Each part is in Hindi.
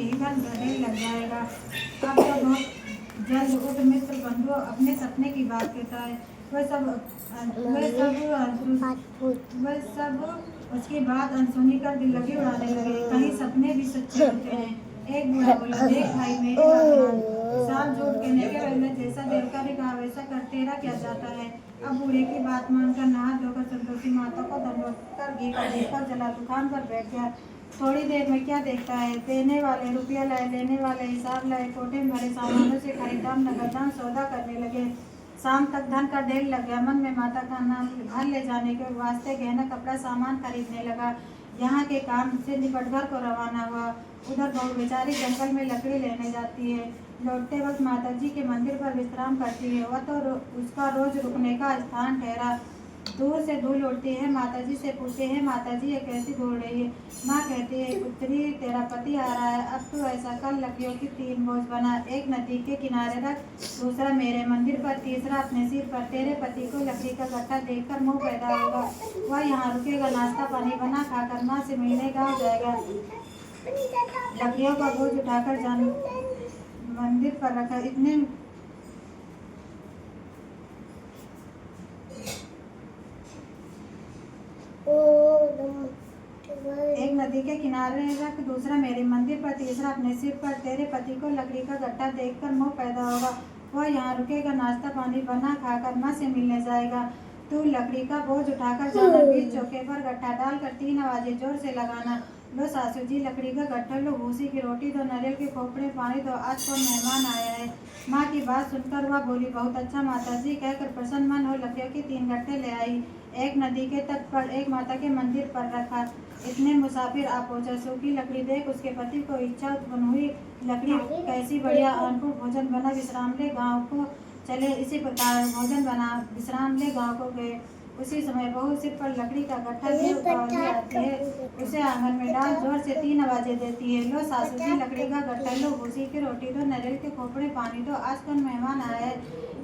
ईंधन बढ़ने लग जाएगा। अब तो बहुत जल्द उठ मित्र बंधु अपने सपने की बात कहता है। वह सब उसकी बात अनसुनी कर दिल लगे उड़ाने लगे। कहीं सपने भी सच्चे होते हैं। एक बूढ़ा बोला, देख भाई मेरी बात मान, सांप झूठ कहने के बदले जैसा देवता ने कहा वैसा कर, तेरा क्या जाता है। अब बूढ़े की बात मानकर नहा धोकर संतोषी माता को दंडवत कर घी का दीपक जला दुकान पर बैठ गया। थोड़ी देर में क्या देखता है, देने वाले रुपया लाए, लेने वाले हिसाब लाए, कोटे में भरे सामानों से खरीदाम नगदाम सौदा करने लगे। शाम तक धन का ढेर लग गया। मन में माता का नाम घर ले जाने के वास्ते गहना कपड़ा सामान खरीदने लगा। यहाँ के काम से निपट घर को रवाना हुआ। उधर बहू बेचारी जंगल में लकड़ी लेने जाती है। लौटते वक्त माता जी के मंदिर पर विश्राम करती है। वह तो उसका रोज रुकने का स्थान ठहरा। दूर से धूल उड़ती है। माता जी से पूछते हैं, माता जी ये कैसी धूल रही है। माँ कहती है, पुत्री तेरा पति आ रहा है, अब तू ऐसा कर लकड़ियों की 3 बोझ बना, एक नदी के किनारे रख, दूसरा मेरे मंदिर पर, तीसरा अपने सिर पर। तेरे पति को लकड़ी का गट्ठा देखकर मोह पैदा होगा। वह यहाँ रुकेगा, नाश्ता पानी बना खाकर माँ से मिलने गाँव जाएगा। लकड़ियों का बोझ उठाकर जान मंदिर पर रखा। इतने एक नदी के किनारे रख, दूसरा मेरे मंदिर पर, तीसरा अपने सिर पर। तेरे पति को लकड़ी का गट्ठा देखकर मोह पैदा होगा। वह यहाँ रुकेगा, नाश्ता पानी बना खाकर माँ से मिलने जाएगा। तू लकड़ी का बोझ उठाकर जाना, बीच चौके पर गट्ठा डालकर 3 आवाजें जोर से लगाना, लो सासू जी लकड़ी का गट्ठा लो, भूसी की रोटी दो, नारियल के खोपड़े पानी दो, आज कौन मेहमान आया है। माँ की बात सुनकर वह बोली, बहुत अच्छा माता जी, कहकर प्रसन्न मन हो लकड़ियों के 3 गट्ठे ले आई। एक नदी के तट पर, एक माता के मंदिर पर रखा। इतने मुसाफिर आ पहुंचा। सूखी लकड़ी देख उसके पति को इच्छा उत्पन्न हुई, लकड़ी कैसी बढ़िया, अन्नपूर्ण भोजन बना, विश्राम ले गाँव को चले। इसी प्रकार भोजन बना, विश्राम ले गाँव को गए। उसी समय बहू सिर पर लकड़ी का गट्ठा लिए आती है। उसे आंगन में डाल जोर से 3 आवाजें देती है, लो सासू जी लकड़ी का गट्ठा लो, भूसी की रोटी दो, नारियल के खोपड़े पानी दो, आज कौन मेहमान आया है।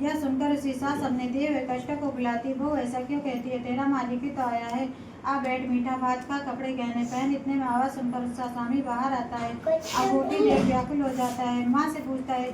यह सुनकर उसकी सास अपने दिए हुए कष्ट को बुलाती, बहू ऐसा क्यों कहती है, तेरा मालिक ही तो आया है, आ बैठ, मीठा भात खा, कपड़े गहने पहन। इतने में आवाज सुनकर उसका स्वामी बाहर आता है। अंगूठी देख व्याकुल हो जाता है। माँ से पूछता है,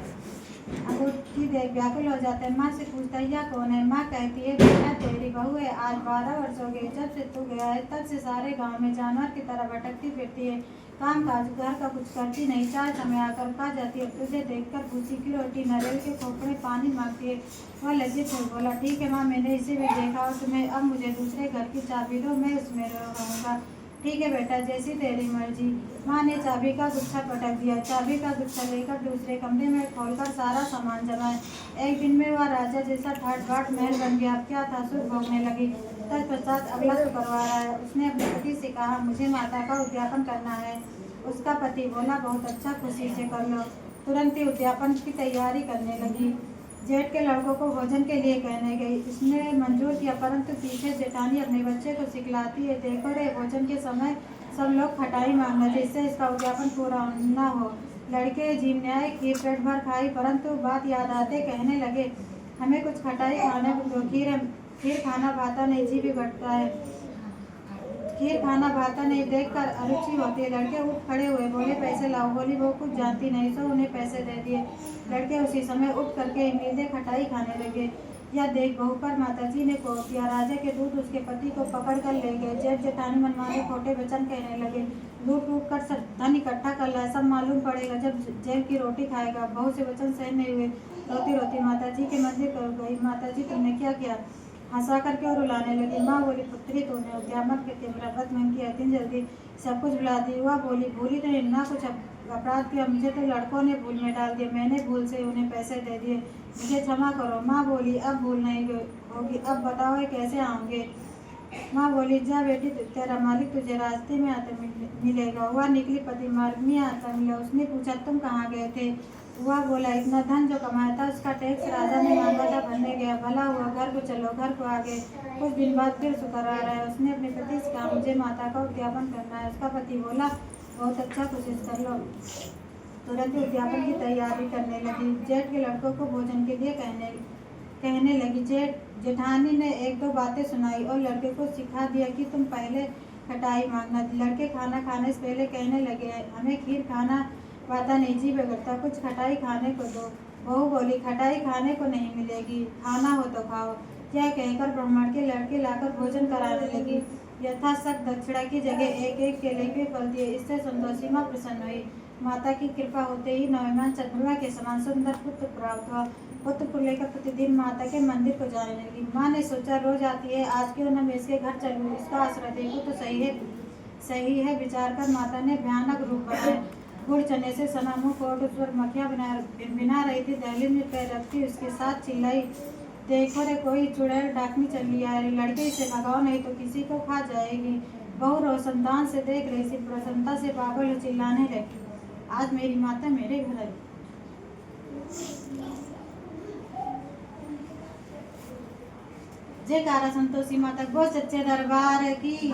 अंगूठी देख व्याकुल हो जाता है। माँ से पूछता है, यह कौन है। माँ कहती है, बेटा तेरी बहू है, आज 12 वर्ष हो गए जब से तू गया है, तब से सारे गांव में जानवर की तरह भटकती फिरती है, काम काज घर का कुछ करती नहीं, 4 समय आकर खा जाती है, तुझे देखकर भूसी की रोटी, नारियल के खोपड़े पानी मांगती है। वह लज्जित हो बोला, ठीक है माँ, मैंने इसे भी देखा और तुम्हें अब मुझे दूसरे घर की चाबी दो, मैं उसमें रहूँगा। ठीक है बेटा, जैसी तेरी मर्जी। माँ ने चाबी का गुच्छा पटक दिया। चाबी का गुच्छा लेकर दूसरे कमरे में खोलकर सारा सामान जमाया। एक दिन में वह राजा जैसा ठाट बाट महल बन गया। क्या था, सुख भोगने लगी। तत्पश्चात अगला शुक्रवार आया। उसने अपने पति से कहा, मुझे माता का उद्यापन करना है। उसका पति बोला, बहुत अच्छा, खुशी से कर लो। तुरंत ही उद्यापन की तैयारी करने लगी। जेठ के लड़कों को भोजन के लिए कहने गई। इसने मंजूर किया, परंतु पीछे जेठानी अपने बच्चे को सिखलाती है, देखो रे, भोजन के समय सब लोग खटाई मांगना, जिससे इसका उद्यापन पूरा न हो। लड़के जीवने आए, खीर पेट भर खाई, परंतु बात याद आते कहने लगे, हमें कुछ खटाई खाने को, खीर खाना भाता नहीं, जी भी बढ़ता है, खीर खाना भाता नहीं, देखकर अरुचि होती है। लड़के उठ खड़े हुए, बोले, पैसे लाओ। बोली, वो कुछ जानती नहीं, सो उन्हें पैसे दे दिए। लड़के उसी समय उठ करके इमलीदे खटाई खाने लगे। यह देख बहू पर माताजी ने कोप किया। राजा के दूत उसके पति को पकड़ कर ले गए। जेठ जेठानी मनमाने खोटे वचन कहने लगे, लूट लूट कर सब धन इकट्ठा कर लाए, सब मालूम पड़ेगा जब जेल की रोटी खाएगा। बहू से वचन सहन नहीं हुए, रोती रोती माताजी के मंदिर कर गई। माताजी, तुमने क्या किया, हंसा करके और रुलाने लगी। माँ बोली, पुत्री तूने उद्यापन के व्रत मन किया, इतनी जल्दी सब कुछ भुला दी। वह बोली, भूली तो ना कुछ अपराध किया, मुझे तो लड़कों ने भूल में डाल दिया, मैंने भूल से उन्हें पैसे दे दिए, मुझे क्षमा करो। माँ बोली, अब भूल नहीं होगी, अब बताओ ये कैसे आऊँगे। माँ बोली, जा बेटी, तेरा मालिक तुझे रास्ते में आते मिलेगा। वह निकली, पति मार्ग में आता मिला। उसने पूछा, तुम कहाँ गए थे। वह बोला, इतना धन जो कमाया था उसका टैक्स राजा ने मांगा था, भरने गया, भला हुआ, घर को चलो। घर को आ गए। कुछ दिन बाद फिर शुक्र आ रहा है। उसने अपने पति से कहा, मुझे माता का उद्यापन करना है। उसका पति बोला, बहुत अच्छा, कोशिश कर लो। तुरंत ही उद्यापन की तैयारी करने लगी। जेठ के लड़कों को भोजन के लिए कहने लगी। जेठानी ने 1-2 बातें सुनाई और लड़के को सिखा दिया कि तुम पहले खटाई मांगना। लड़के खाना खाने से पहले कहने लगे, हमें खीर खाना पता नहीं जी बेगरता कुछ खटाई खाने को दो। बहू बोली खटाई खाने को नहीं मिलेगी, खाना हो तो खाओ। यह कहकर ब्राह्मण के लड़के लाकर भोजन कराने लगी। यथा सब दक्षिणा की जगह एक एक केले के फल दिए। इससे संतोषी माँ प्रसन्न हुई। माता की कृपा होते ही नौमान चंद्रमा के समान सुंदर पुत्र प्राप्त हुआ। पुत्र को लेकर प्रतिदिन माता के मंदिर को जाने लगी। माँ ने सोचा रोज आती है, आज क्यों न मैं इसके घर चलूँ, इसका आश्रय देखूँ तो सही है विचार कर माता ने भयानक रूप बनाया। गुड़ चने से सना मुंह कोट उस पर मक्खियाँ बिना रही थी। दहलीज में पैर रखती उसके साथ चिल्लाई, देखो रे कोई चुड़ैल डाकनी चली आ रही, लड़के इसे भगाओ नहीं तो किसी को खा जाएगी। बहू रोशनदान से देख रही थी, प्रसन्नता से पागल हो चिल्लाने लगी, आज मेरी माता मेरे घर आई। जयकारा संतोषी माता को सच्चे दरबार की।